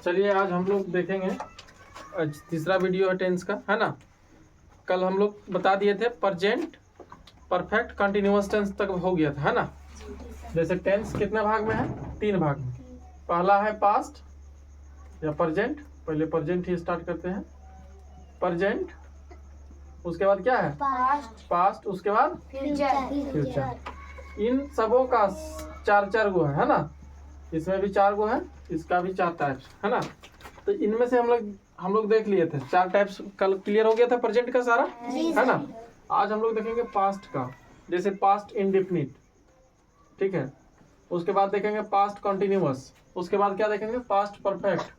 चलिए आज हम लोग देखेंगे, आज तीसरा वीडियो है टेंस का, है ना। कल हम लोग बता दिए थे प्रेजेंट परफेक्ट कंटिन्यूअस टेंस तक हो गया था, है ना। जैसे टेंस कितने भाग में है? 3 भाग में। पहला है पास्ट या प्रेजेंट। पहले प्रेजेंट ही स्टार्ट करते हैं। प्रेजेंट, उसके बाद क्या है? पास्ट, उसके बाद फ्यूचर। इन सबों का 4 गो है ना। इसमें भी 4 गो है, इसका भी 4 टाइप्स है ना। तो इनमें से हम लोग देख लिए थे 4 टाइप्स। कल क्लियर हो गया था प्रेजेंट का सारा, है ना। आज हम लोग देखेंगे पास्ट का। जैसे पास्ट इंडेफिनिट, ठीक है। उसके बाद देखेंगे पास्ट कंटिन्यूअस। उसके बाद क्या देखेंगे? Past perfect.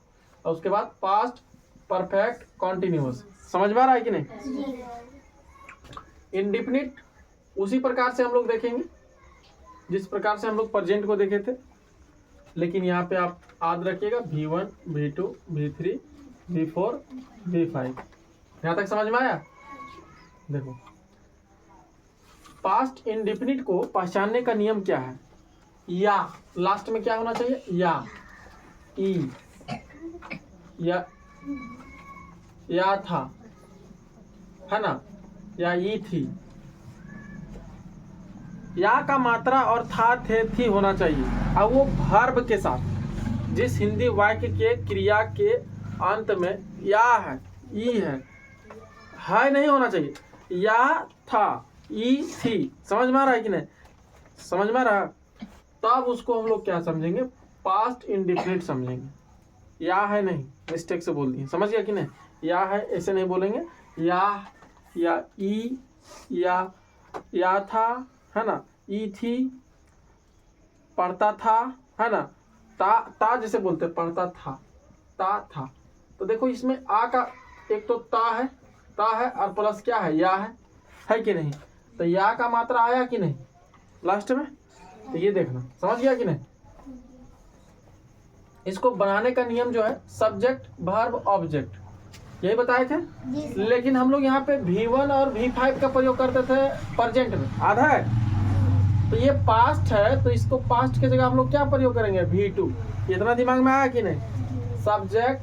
और उसके बाद पास्ट परफेक्ट कंटिन्यूअस। समझ में आ रहा है कि नहीं? इंडेफिनिट उसी प्रकार से हम लोग देखेंगे जिस प्रकार से हम लोग प्रेजेंट को देखे थे, लेकिन यहाँ पे आप याद रखिएगा V1, V2, V3, V4, V5। यहाँ तक समझ में आया? देखो, पास्ट इंडेफिनिट को पहचानने का नियम क्या है? या लास्ट में क्या होना चाहिए? या, ई, या था, है ना, या ई थी। या का मात्रा और था, थे, थी होना चाहिए। अब वो वर्ब के साथ जिस हिंदी वाक्य के क्रिया के अंत में या है, ई है नहीं होना चाहिए। या था, ई थी। समझ में आ रहा है कि नहीं? समझ में आ रहा? तब उसको हम लोग क्या समझेंगे? पास्ट इंडेफिनिट समझेंगे। या है नहीं, मिस्टेक से बोल दिए। समझ गया कि नहीं? या है ऐसे नहीं बोलेंगे। या ई, या था, है ना, ई थी, पढ़ता था, है ना, ता जैसे बोलते पढ़ता था, ता था। तो देखो इसमें आ का एक तो ता है और प्लस क्या है? या है कि नहीं? तो या का मात्रा आया कि नहीं लास्ट में? तो ये देखना, समझ गया कि नहीं? इसको बनाने का नियम जो है सब्जेक्ट वर्ब ऑब्जेक्ट, यही बताए थे। लेकिन हम लोग यहाँ पे V1 और V5 का प्रयोग करते थे प्रेजेंट में। आधा है तो ये पास्ट है, तो इसको पास्ट की जगह हम लोग क्या प्रयोग करेंगे? V2। इतना दिमाग में आया कि नहीं? Subject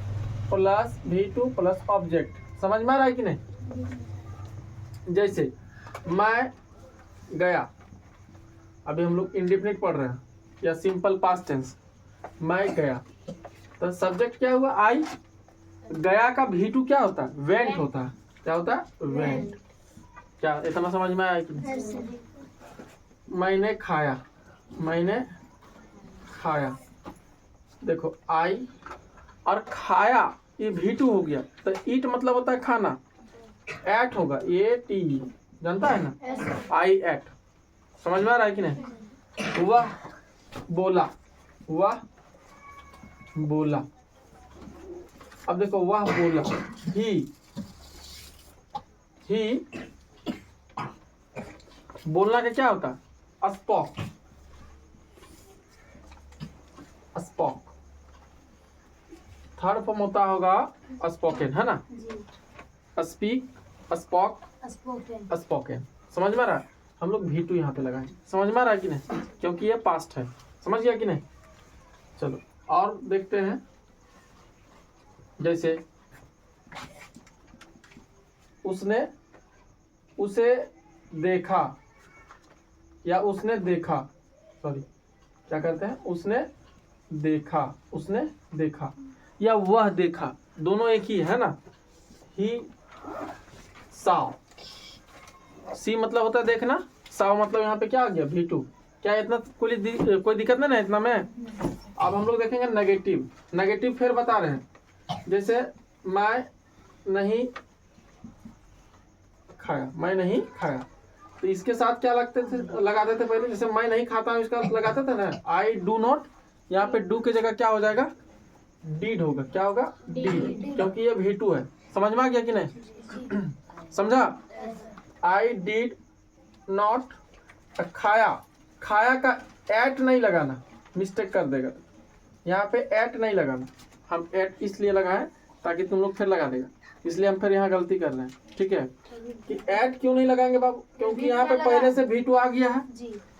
plus V2 plus object. समझ में आ रहा है कि नहीं? जैसे मैं गया, अभी हम लोग इंडेफिनिट पढ़ रहे हैं, या सिंपल पास्ट टेंस। मैं गया, तो सब्जेक्ट क्या हुआ? आई। गया का V2 क्या होता है? वेंट होता है। क्या होता है? वेंट। क्या इतना समझ में आया कि नहीं? मैंने खाया, देखो आई और खाया, ये V2 हो गया। तो ईट मतलब होता है खाना। एट होगा, AT, जानता है ना, आई एट। समझ में आ रहा है कि नहीं? वह बोला। अब देखो वह बोला, ही बोलना का क्या होता है? स्पोक। थर्ड फॉर्म होता होगा स्पोकन, है ना। Speak, spoke, spoken. समझ में आ रहा है? हम लोग V2 यहाँ पे लगाएं। समझ में आ रहा है कि नहीं? क्योंकि ये पास्ट है। समझ गया कि नहीं? चलो और देखते हैं। जैसे उसे देखा, या उसने देखा, सॉरी क्या करते हैं? उसने देखा, या वह देखा, दोनों एक ही है ना। ही saw, सी मतलब होता है देखना, saw मतलब यहाँ पे क्या आ गया? V2। क्या इतना कोई दिक्कत नहीं ना इतना में? अब हम लोग देखेंगे नेगेटिव फिर बता रहे हैं। जैसे मैं नहीं खाया, तो इसके साथ क्या लगाते थे पहले? जैसे मैं नहीं खाता हूँ, इसका लगाते थे ना आई डू नॉट। यहाँ पे डू की जगह क्या हो जाएगा? डीड होगा। क्या होगा? डीड, क्योंकि ये V2 है। समझ में आ गया कि नहीं? समझा? आई डिड नॉट खाया का एट नहीं लगाना, मिस्टेक कर देगा। यहाँ पे एट नहीं लगाना। हम एट इसलिए लगाएं ताकि तुम लोग फिर लगा देगा, इसलिए हम फिर यहाँ गलती कर रहे हैं। ठीक है कि एट क्यों नहीं लगाएंगे बाबू? क्योंकि यहाँ पे पहले से V2 आ गया है,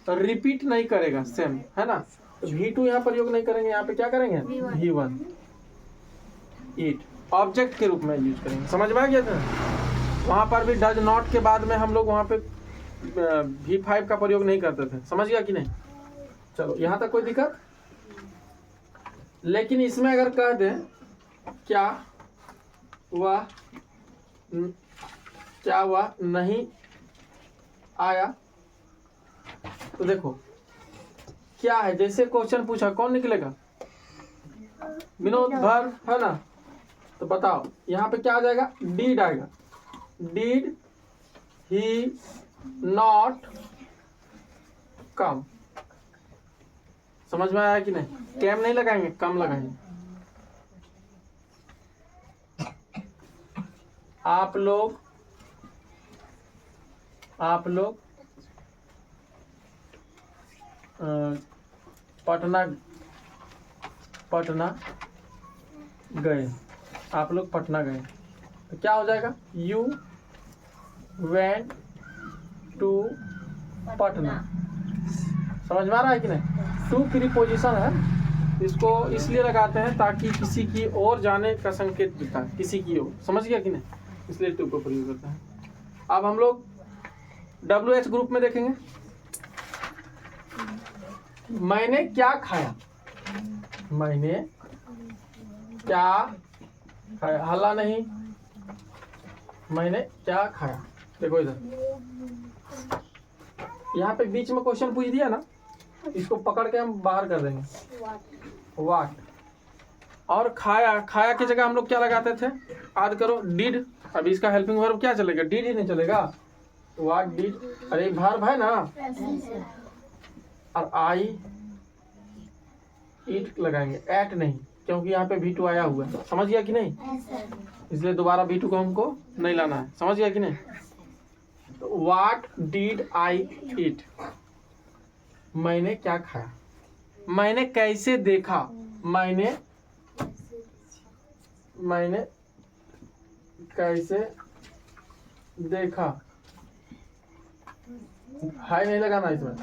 तो रिपीट नहीं करेगा सेम, है ना। तो V2 यहाँ प्रयोग नहीं करेंगे, यहाँ पे क्या करेंगे? V1। ईट, ऑब्जेक्ट के रूप में यूज करेंगे। समझ में आ गया था? वहाँ पर भी डज नॉट के बाद में हम लोग वहाँ पे V5 का प्रयोग नहीं करते थे। समझ गया कि नहीं? चलो यहाँ तक कोई दिक्कत? लेकिन इसमें अगर कह दें क्या वह नहीं आया, तो देखो क्या है, जैसे क्वेश्चन पूछा कौन निकलेगा? विनोद भर, है ना? तो बताओ यहाँ पे क्या आ जाएगा? डीड आएगा। Did he not come. समझ में आया कि नहीं? कैम नहीं लगाएंगे, कम लगाएंगे। आप लोग पटना गए। आप लोग पटना गए तो क्या हो जाएगा? You went to Patna. समझ में आ रहा है कि नहीं? टू प्रीपोजिशन है, इसको इसलिए लगाते हैं ताकि किसी की ओर जाने का संकेत देता है, किसी की ओर। समझ गया कि नहीं? इसलिए टू को प्रयोग करते हैं। अब हम लोग WH ग्रुप में देखेंगे। मैंने क्या खाया? मैंने क्या खाया? हल्ला नहीं। मैंने क्या खाया? देखो इधर, यहाँ पे बीच में क्वेश्चन पूछ दिया ना, इसको पकड़ के हम बाहर कर देंगे। वाट। और खाया, खाया की जगह हम लोग क्या लगाते थे? याद करो, डिड। अभी इसका हेल्पिंग वर्ब क्या चलेगा? डिड ही नहीं चलेगा। वाट डिड, अरे वर्ब है ना। और आई ईट लगाएंगे, एट नहीं, क्योंकि यहाँ पे V2 आया हुआ है। समझ गया कि नहीं? इसलिए दोबारा V2 को हमको नहीं लाना है। समझ गया कि नहीं? तो व्हाट डिड आई ईट, मैंने क्या खाया। मैंने कैसे देखा? मैंने कैसे देखा। हाई नहीं लगाना इसमें।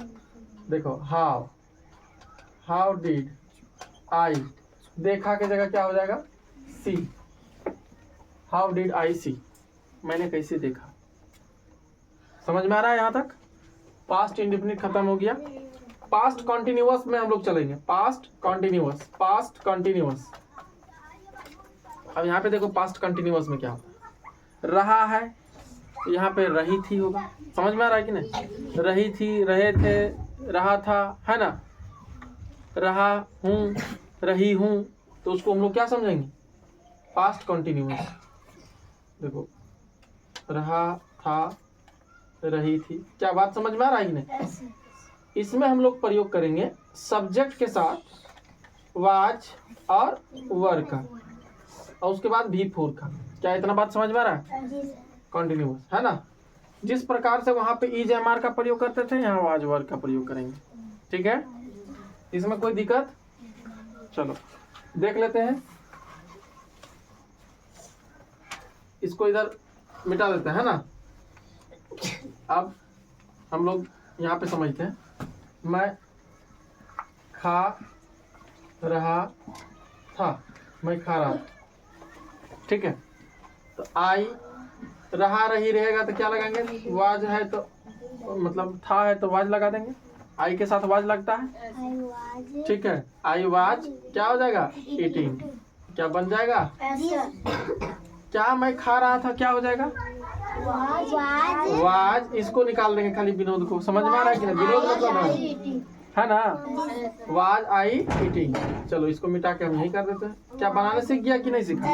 देखो, हाउ डिड आई, देखा की जगह क्या हो जाएगा? सी। हाउ डिड आई सी, मैंने कैसे देखा। समझ में आ रहा है यहाँ तक? पास्ट इंडेफिनिट खत्म हो गया। पास्ट कॉन्टिन्यूअस में हम लोग चलेंगे। Past continuous. अब यहाँ पे देखो, पास्ट कॉन्टिन्यूअस में क्या होता है? रहा है, यहाँ पे रही थी होगा। समझ में आ रहा है कि नहीं? रही थी, रहे थे, रहा था, है ना? रहा हूँ, रही हूँ, तो उसको हम लोग क्या समझेंगे? Past continuous. देखो, रहा था, रही थी। क्या बात समझ में आ रहा है कि नहीं? इसमें हम लोग प्रयोग करेंगे सब्जेक्ट के साथ वाज और वर का, और उसके बाद V4 का। क्या इतना बात समझ में आ रहा है? कॉन्टिन्यूअस, है ना? जिस प्रकार से वहां पे इज एम आर का प्रयोग करते थे, यहाँ वाज वर का प्रयोग करेंगे। ठीक है? इसमें कोई दिक्कत? चलो देख लेते हैं। इसको इधर मिटा देते हैं ना। अब हम लोग यहाँ पे समझते हैं। मैं खा रहा था, मैं खा रहा था। ठीक है? तो आई, रहा रही रहेगा तो क्या लगाएंगे? वाज है तो मतलब था है तो वाज लगा देंगे। आई के साथ वाज लगता है। ठीक है? आई वाज क्या हो जाएगा? ईटिंग। क्या बन जाएगा? क्या मैं खा रहा था, क्या हो जाएगा? वाज। इसको निकाल देंगे खाली विनोद को। समझ में आ रहा है कि नहीं? विनोद मतलब है ना? Was I eating. चलो इसको मिटा के हम यही कर देते हैं। क्या बनाने सीख गया कि नहीं सीखा?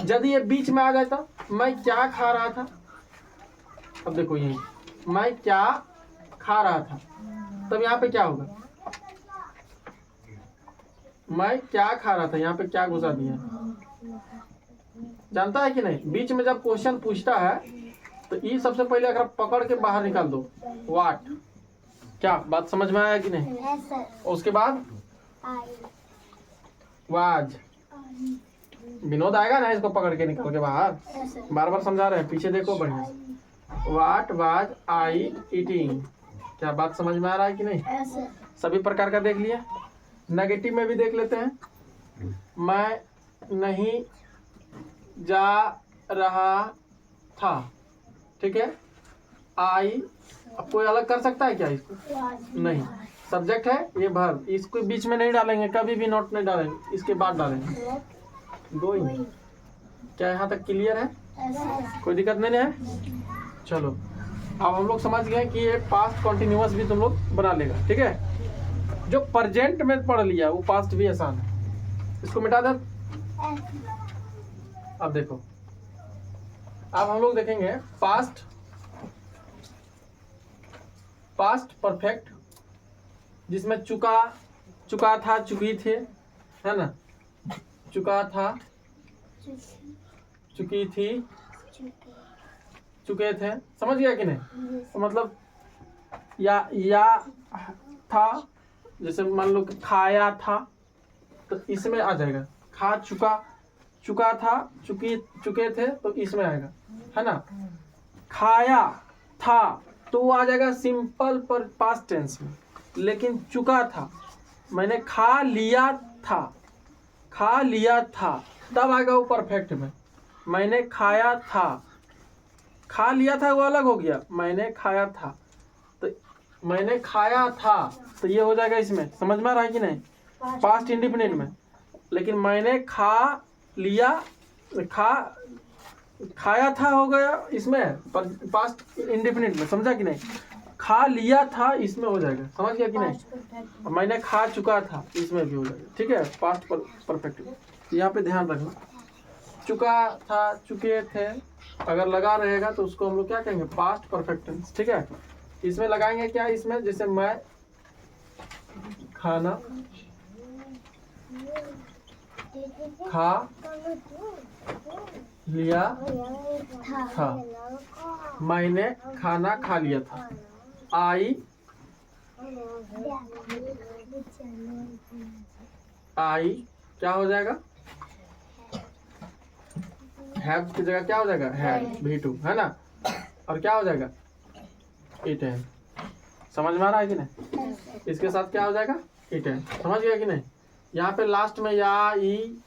यदि ये बीच में आ जाता, मैं क्या खा रहा था। अब देखो, यही मैं क्या खा रहा था, तब यहाँ पे क्या होगा? मैं क्या खा रहा था, यहाँ पे क्या घुसा दिया? जानता है कि नहीं? बीच में जब क्वेश्चन पूछता है तो ये सबसे पहले अगर पकड़ के बाहर निकाल दो, व्हाट। क्या बात समझ में आया कि नहीं? उसके बाद वाज। विनोद आएगा ना, इसको पकड़ के निकाल के बाहर। बार बार समझा रहे हैं, पीछे देखो बढ़िया। What was I eating. क्या बात समझ में आ रहा है कि नहीं? सभी प्रकार का देख लिया। नेगेटिव में भी देख लेते हैं। मैं नहीं जा रहा था, ठीक है। आई, अब कोई अलग कर सकता है क्या इसको? नहीं। सब्जेक्ट है, ये वर्ब, इसको बीच में नहीं डालेंगे, कभी भी नॉट नहीं डालेंगे, इसके बाद डालेंगे गोइंग। क्या यहाँ तक क्लियर है? कोई दिक्कत नहीं है? चलो, अब हम लोग समझ गए कि ये पास्ट कॉन्टिन्यूअस भी तुम लोग बना लेगा, ठीक है। जो प्रेजेंट में पढ़ लिया वो पास्ट भी आसान है, इसको मिटा दे। अब देखो, अब हम लोग देखेंगे पास्ट परफेक्ट, जिसमें चुका था, चुकी थे, है ना, चुका था, चुकी थी, चुके थे, समझ गया कि नहीं? तो मतलब या था, जैसे मान लो कि खाया था, तो इसमें आ जाएगा खा चुका था, चुके थे, तो इसमें आएगा, है ना। खाया था तो वो आ जाएगा सिंपल पर पास्ट टेंस में, लेकिन चुका था, मैंने खा लिया था तब आएगा वो परफेक्ट में। मैंने खाया था, खा लिया था वो अलग हो गया, मैंने खाया था, तो मैंने खाया था तो ये हो जाएगा इसमें, समझ में आ रहा है कि नहीं? पास्ट इंडिफिनिट में। लेकिन मैंने खाया था हो गया इसमें पास्ट इंडिफिनिट में, समझा कि नहीं? खा लिया था इसमें हो जाएगा, समझ गया कि नहीं? मैंने खा चुका था इसमें भी हो जाएगा, ठीक है, पास्ट परफेक्ट। यहाँ पे ध्यान रखना, चुका था, चुके थे, अगर लगा रहेगा तो उसको हम लोग क्या कहेंगे? पास्ट परफेक्ट टेंस, ठीक है। इसमें लगाएंगे क्या? इसमें जैसे मैं खाना खा लिया था, मैंने खाना खा लिया था, आई क्या हो जाएगा? हैव की जगह क्या हो जाएगा? हैड, V2, है ना। और क्या हो जाएगा? इटेन। समझ में आ रहा है कि नहीं? इसके साथ क्या हो जाएगा? इटेन। समझ गया कि नहीं? यहाँ पे लास्ट में या, ई,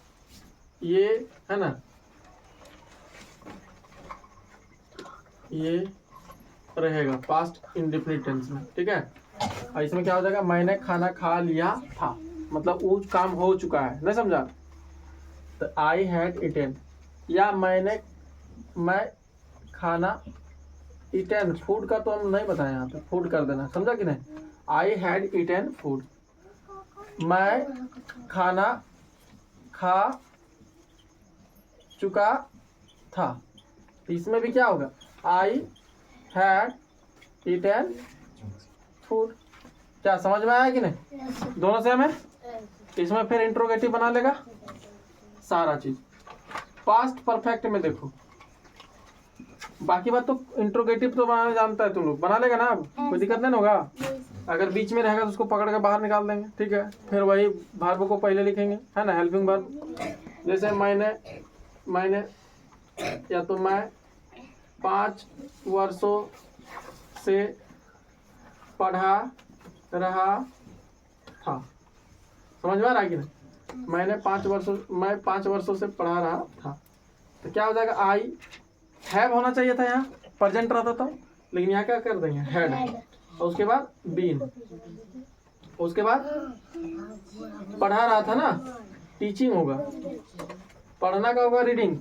ये, है ना, ये रहेगा पास्ट इंडेफिनिट टेंस में, ठीक है। और इसमें क्या हो जाएगा? मैंने खाना खा लिया था, मतलब वो काम हो चुका है, नहीं समझा? तो आई हैड इटेन, या मैं खाना इटेन, फूड का तो हम नहीं बताया, यहाँ पे फूड कर देना, समझा कि नहीं? आई हैड इटेन फूड, मैं खाना खा चुका था, इसमें भी क्या होगा? I had eaten food. क्या समझ में आया कि नहीं? दोनों सेम है। इसमें फिर इंट्रोगेटिव बना लेगा सारा चीज। पास्ट परफेक्ट में देखो, बाकी बात तो इंट्रोगेटिव तो बनाना जानता है तुम लोग, बना लेगा ना, अब कोई दिक्कत नहीं होगा। अगर बीच में रहेगा तो उसको पकड़ के बाहर निकाल देंगे, ठीक है। फिर वही वर्ब को पहले लिखेंगे, है ना, हेल्पिंग वर्ब। जैसे मैंने या तो मैं 5 वर्षों से पढ़ा रहा था, समझ में आ रहा है कि नहीं? मैं 5 वर्षों से पढ़ा रहा था, तो क्या हो जाएगा? आई हैव होना चाहिए था, यहाँ प्रेजेंट रहता था, लेकिन यहाँ क्या कर देंगे? हैड। और उसके बाद बीन, उसके बाद पढ़ा रहा था ना, टीचिंग होगा, पढ़ना का होगा रीडिंग,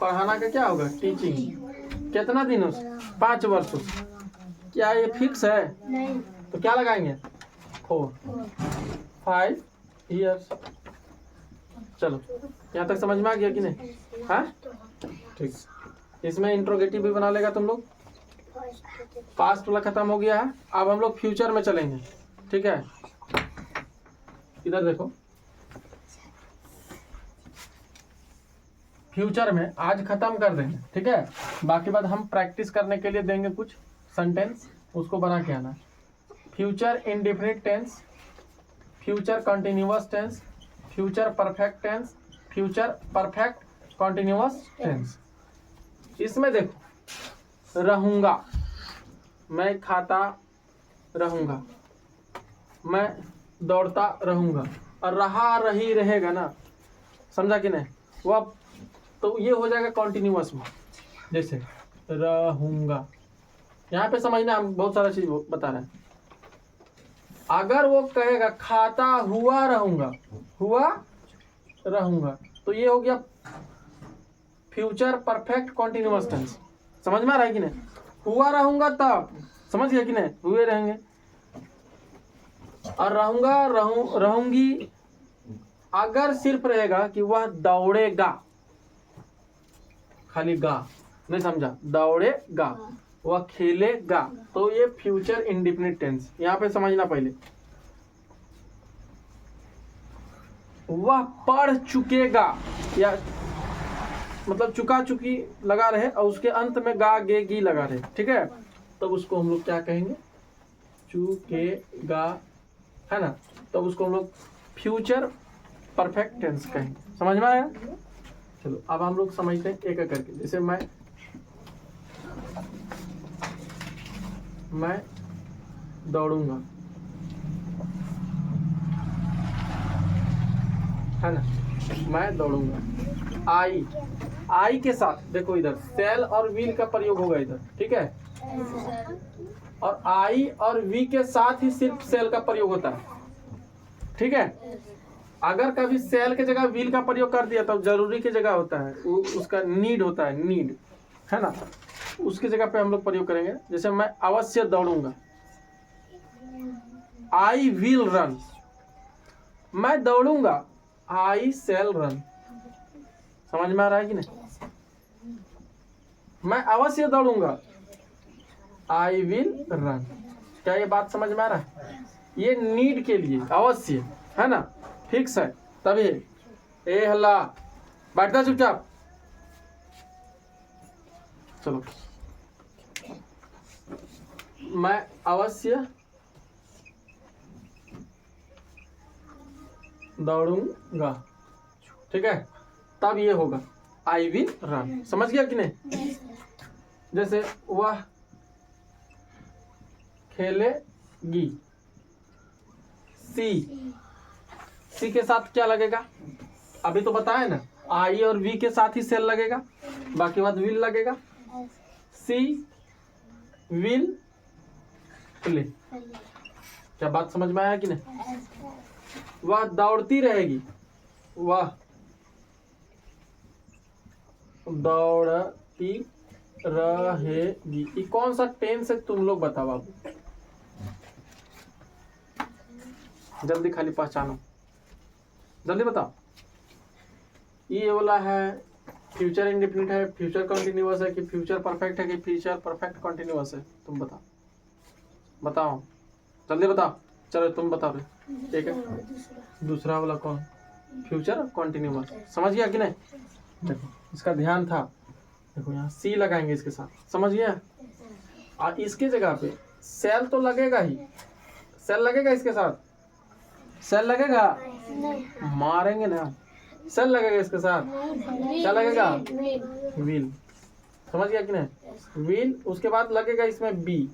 पढ़ाना का क्या होगा? टीचिंग। कितना दिनों से? 5 वर्षों से। क्या ये फिक्स है? नहीं। तो क्या लगाएंगे? 5 ईयर्स। चलो, यहाँ तक समझ में आ गया कि नहीं? हाँ, ठीक। इसमें इंट्रोगेटिव भी बना लेगा तुम लोग। पास्ट वाला खत्म हो गया है, अब हम लोग फ्यूचर में चलेंगे, ठीक है। इधर देखो, फ्यूचर में आज खत्म कर देंगे, ठीक है। बाकी बात हम प्रैक्टिस करने के लिए देंगे कुछ सेंटेंस, उसको बना के आना। Future indefinite tense, future continuous tense, future perfect tense, future perfect continuous tense. इसमें देखो, रहूंगा, मैं खाता रहूंगा, मैं दौड़ता रहूंगा, और रहा रही रहेगा ना, समझा कि नहीं? वो तो ये हो जाएगा कॉन्टिन्यूअस में। जैसे रहूंगा, यहाँ पे समझना, हम बहुत सारा चीज बता रहे हैं। अगर वो कहेगा खाता हुआ रहूंगा, हुआ रहूंगा, तो ये हो गया फ्यूचर परफेक्ट कॉन्टिन्यूअस टेंस। समझ में आ रहा है कि नहीं? हुआ रहूंगा तब, समझ गया कि नहीं? हुए रहेंगे। और रहूंगा रहूंगी अगर सिर्फ रहेगा कि वह दौड़ेगा, खाली गा नहीं समझा, दौड़ेगा, वह खेलेगा, तो ये फ्यूचर इंडेफिनिट टेंस। यहां पे समझना पहले, वह पढ़ चुकेगा, या मतलब चुका चुकी लगा रहे और उसके अंत में गा गे गी लगा रहे, ठीक है? तब उसको हम लोग क्या कहेंगे? चुकेगा, है ना? तब उसको हम लोग फ्यूचर परफेक्ट टेंस कहेंगे। समझ में आया? चलो अब हम लोग समझते हैं एक एक करके। जैसे मैं दौड़ूंगा, है ना? मैं दौड़ूंगा। आई के साथ देखो, इधर सेल और विल का प्रयोग होगा इधर, ठीक है? और आई और वी के साथ ही सिर्फ सेल का प्रयोग होता है, ठीक है? अगर कभी सेल के जगह विल का प्रयोग कर दिया तब जरूरी की जगह होता है, उसका नीड होता है, नीड, है ना? उसकी जगह पे हम लोग प्रयोग करेंगे। जैसे मैं अवश्य दौड़ूंगा, आई विल रन। मैं दौड़ूंगा, आई शैल रन। समझ में आ रहा है कि नहीं? मैं अवश्य दौड़ूंगा, आई विल रन। क्या ये बात समझ में आ रहा है? ये नीड के लिए अवश्य, है ना? फिक्स है, तभी। ए हल्ला, बैठना चुपचाप। चलो, मैं अवश्य दौड़ूंगा, ठीक है? तब ये होगा आई विल रन। समझ गया कि नहीं? जैसे वह खेलेगी, सी के साथ क्या लगेगा? अभी तो बताया ना, आई और वी के साथ ही सेल लगेगा, बाकी बात विल लगेगा। सी विल प्ले। क्या बात समझ में आया कि नहीं? वह दौड़ती रहेगी, वह दौड़ती रहेगी। ये कौन सा टेंस है तुम लोग बताओ बाबू, जल्दी, खाली पहचानो, जल्दी बताओ। ये वाला है फ्यूचर इंडेफिनिट है, फ्यूचर कंटिन्यूअस है, कि फ्यूचर परफेक्ट है, कि फ्यूचर परफेक्ट कंटिन्यूअस है? तुम बताओ जल्दी बताओ। चलो तुम बताओ रहे। एक है दूसरा वाला कौन? Future continuous. समझ गया कि नहीं? देखो इसका ध्यान था, देखो यहाँ सी लगाएंगे इसके साथ, समझ गया? और इसके जगह पे सेल तो लगेगा ही, सेल लगेगा इसके साथ, सेल लगेगा, मारेंगे ना, सेल लगेगा इसके साथ, क्या लगेगा? विल। समझ गया कि नहीं? विल। उसके बाद लगेगा इसमें बी।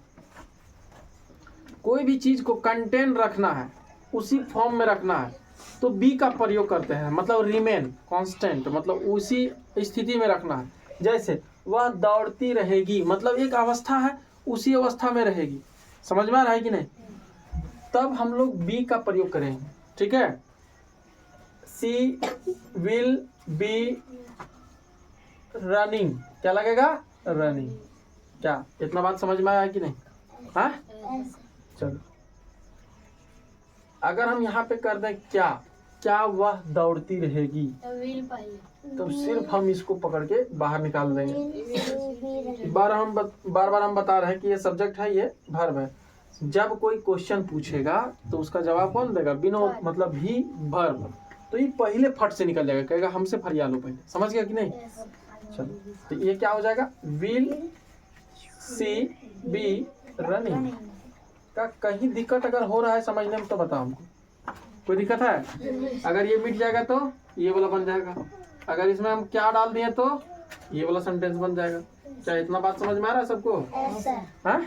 कोई भी चीज को कंटेन रखना है, उसी फॉर्म में रखना है, तो बी का प्रयोग करते हैं, मतलब रिमेन कांस्टेंट, मतलब उसी स्थिति में रखना है। जैसे वह दौड़ती रहेगी, मतलब एक अवस्था है, उसी अवस्था में रहेगी। समझ में आ रहा है कि नहीं? तब हम लोग बी का प्रयोग करेंगे, ठीक है? सी विल बी रनिंग। क्या लगेगा? रनिंग। क्या इतना बात समझ में आया कि नहीं? हाँ, चलो अगर हम यहाँ पे कर दें क्या वह दौड़ती रहेगी, तो सिर्फ हम इसको पकड़ के बाहर निकाल देंगे। बार बार हम बता रहे हैं कि ये सब्जेक्ट है, ये वर्ब है। जब कोई क्वेश्चन पूछेगा तो उसका जवाब कौन देगा? बिना मतलब भी वर्ब, तो ये पहले फट से निकल जाएगा, कहेगा हमसे फरिया लो पहले। समझ गया कि नहीं? चलो तो ये क्या हो जाएगा? Will she be running. का कहीं दिक्कत अगर हो रहा है समझने में तो बताओ हमको, कोई दिक्कत है? अगर ये मिट जाएगा तो ये वाला बन जाएगा, अगर इसमें हम क्या डाल दिए तो ये वाला सेंटेंस बन जाएगा। क्या इतना बात समझ में आ रहा है सबको? हाँ?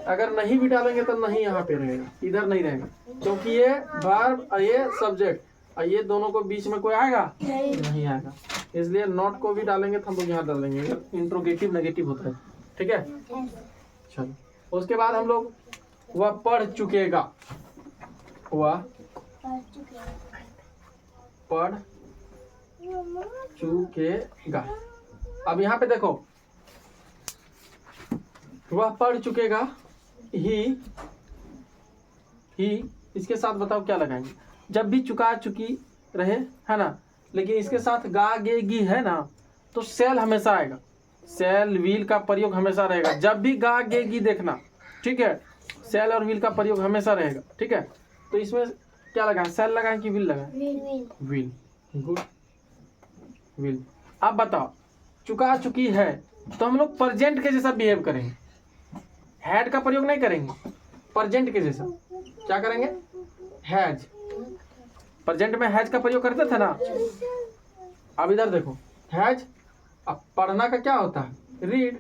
अगर नहीं भी डालेंगे तो नहीं यहाँ पे रहेगा, इधर नहीं रहेगा, क्योंकि ये वर्ब, ये सब्जेक्ट, और ये दोनों को बीच में कोई आएगा नहीं आएगा, इसलिए नॉट को भी डालेंगे तो हम लोग यहाँ डाल देंगे, इंट्रोगेटिव नेगेटिव होता है। ठीक है, चलो उसके बाद हम लोग वह पढ़ चुकेगा, वह पढ़ चुकेगा। अब यहाँ पे देखो, वह पढ़ चुकेगा, ही इसके साथ बताओ क्या लगाएंगे। जब भी चुका चुकी रहे है ना, लेकिन इसके साथ गा गे गी है ना, तो सेल हमेशा आएगा, सेल विल का प्रयोग हमेशा रहेगा। जब भी गा गे गी देखना, ठीक है, सेल और विल का प्रयोग हमेशा रहेगा। ठीक है, तो इसमें क्या लगाएं, सेल लगाएं कि विल लगाएं? विल। Good, will. अब बताओ, चुका चुकी है तो हम लोग प्रेजेंट के जैसा बिहेव करेंगे, हैड का प्रयोग नहीं करेंगे, प्रेजेंट के जैसा क्या करेंगे, हैज। प्रेजेंट में हैज का प्रयोग करते थे ना। अब इधर देखो, हैज, अब पढ़ना का क्या होता है, रीड।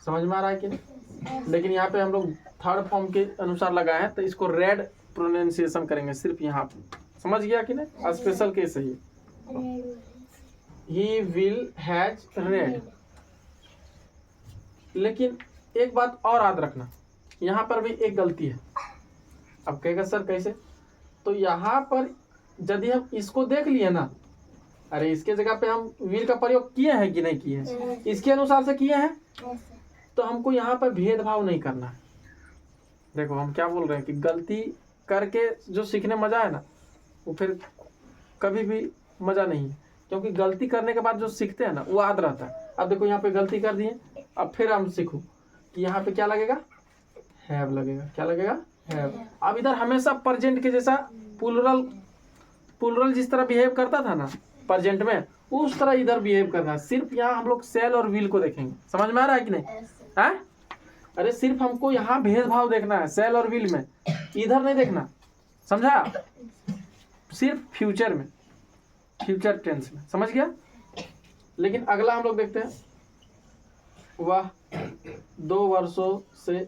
समझ में आ रहा है कि नहीं? लेकिन यहाँ पे हम लोग थर्ड फॉर्म के अनुसार लगाए हैं, तो इसको रेड प्रोनाउंसिएशन करेंगे सिर्फ यहाँ पे। समझ गया कि नहीं? स्पेशल केस है ये। He will has red. लेकिन एक बात और याद रखना, यहाँ पर भी एक गलती है। अब कहेगा सर कैसे, तो यहाँ पर यदि हम इसको देख लिए ना, अरे इसके जगह पे हम विल का प्रयोग किए हैं कि नहीं किए हैं, इसके अनुसार से किए हैं, तो हमको यहाँ पर भेदभाव नहीं करना है। देखो हम क्या बोल रहे हैं कि गलती करके जो सीखने मजा है ना, वो फिर कभी भी मजा नहीं है, क्योंकि गलती करने के बाद जो सीखते हैं ना वो याद रहता है। अब देखो यहाँ पे गलती कर दिए, अब फिर हम सीखो कि यहाँ पे क्या लगेगा, हैव लगेगा। क्या लगेगा, हैव। अब इधर हमेशा प्रेजेंट के जैसा प्लुरल जिस तरह बिहेव करता था ना प्रेजेंट में, उस तरह इधर बिहेव करना है। सिर्फ यहाँ हम लोग सेल और विल को देखेंगे। समझ में आ रहा है कि नहीं? है? अरे सिर्फ हमको यहाँ भेदभाव देखना है, सेल और विल में, इधर नहीं देखना। समझा? सिर्फ फ्यूचर में, फ्यूचर टेंस में। समझ गया? लेकिन अगला हम लोग देखते हैं, वह 2 वर्षों से,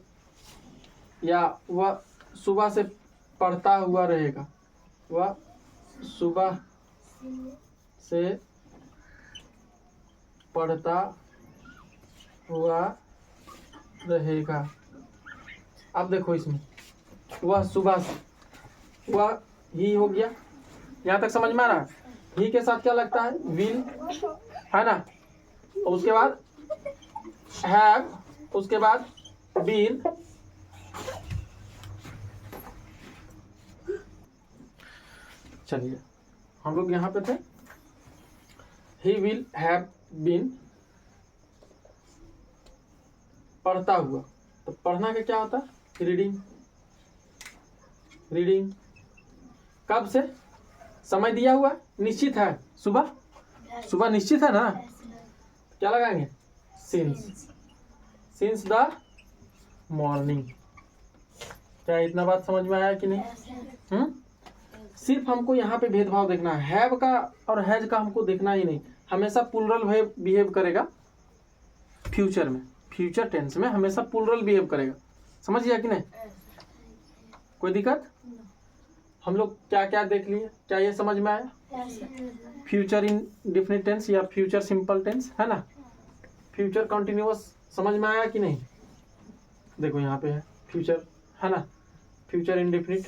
या वह सुबह से पढ़ता हुआ रहेगा, वह सुबह से पढ़ता हुआ रहेगा। अब देखो इसमें वह सुबह से, वह ही हो गया। यहाँ तक समझ में आ रहा है? ही के साथ क्या लगता है, विल, है ना, और उसके बाद हैव, उसके बाद बीन। चलिए हम लोग यहाँ पे थे, ही विल हैव बीन, पढ़ता हुआ। तो पढ़ना का क्या होता है, रीडिंग। रीडिंग कब से, समय दिया हुआ निश्चित है, सुबह, सुबह निश्चित है ना, क्या लगाएंगे, सिंस द मॉर्निंग। क्या इतना बात समझ में आया कि नहीं? सिर्फ हमको यहाँ पे भेदभाव देखना है, हैव का और हैज का हमको देखना ही नहीं। हमेशा प्लुरल बिहेव करेगा फ्यूचर में, फ्यूचर टेंस में हमेशा प्लुरल बिहेव करेगा। समझ गया कि नहीं? कोई दिक्कत? हम लोग क्या क्या देख लिए, क्या ये समझ में आया? फ्यूचर इंडेफिनिट टेंस या फ्यूचर सिंपल टेंस, है ना, फ्यूचर कंटिन्यूअस, समझ में आया कि नहीं? देखो यहाँ पे है फ्यूचर, है ना, फ्यूचर इंडेफिनिट,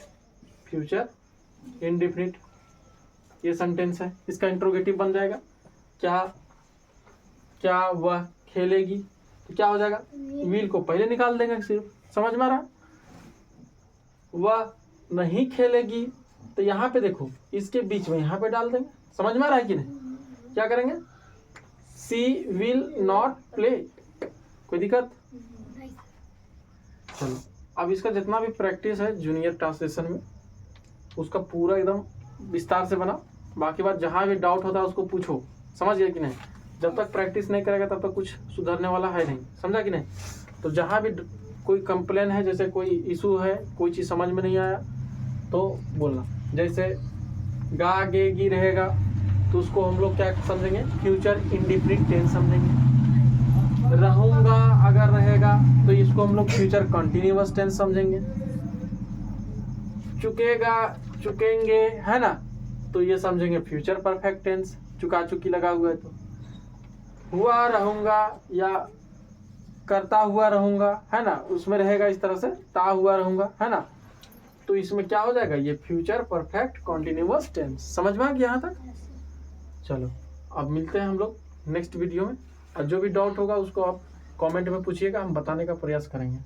फ्यूचर इंडेफिनिट, ये सेंटेंस है, इसका इंट्रोगेटिव बन जाएगा क्या, क्या वह खेलेगी, तो क्या हो जाएगा, विल को पहले निकाल देंगे सिर्फ। समझ में आ रहा? वह नहीं खेलेगी, तो यहाँ पे देखो इसके बीच में यहाँ पे डाल देंगे। समझ में आ रहा है कि नहीं? क्या करेंगे, सी विल नॉट प्ले। कोई दिक्कत? चलो अब इसका जितना भी प्रैक्टिस है जूनियर ट्रांसलेशन में, उसका पूरा एकदम विस्तार से बना। बाकी बात जहाँ भी डाउट होता है उसको पूछो। समझ गया कि नहीं? जब तक प्रैक्टिस नहीं करेगा तब तक कुछ सुधरने वाला है नहीं। समझा कि नहीं? तो जहाँ भी कोई कंप्लेन है, जैसे कोई इशू है, कोई चीज़ समझ में नहीं आया तो बोलना। जैसे गा गे गी रहेगा तो उसको हम लोग क्या समझेंगे, फ्यूचर इंडेफिनिट टेंस समझेंगे। रहूँगा अगर रहेगा तो इसको हम लोग फ्यूचर कंटिन्यूअस टेंस समझेंगे। चुकेगा, चुकेंगे, है ना, तो ये समझेंगे फ्यूचर परफेक्ट टेंस, चुका चुकी लगा हुआ है तो हुआ रहूंगा या करता हुआ रहूंगा, है ना, उसमें रहेगा इस तरह से ता हुआ रहूंगा, है ना। तो इसमें क्या हो जाएगा, ये फ्यूचर परफेक्ट कॉन्टिन्यूअस टेंस। समझ में आ गया यहाँ तक? चलो अब मिलते हैं हम लोग नेक्स्ट वीडियो में, और जो भी डाउट होगा उसको आप कमेंट में पूछिएगा, हम बताने का प्रयास करेंगे।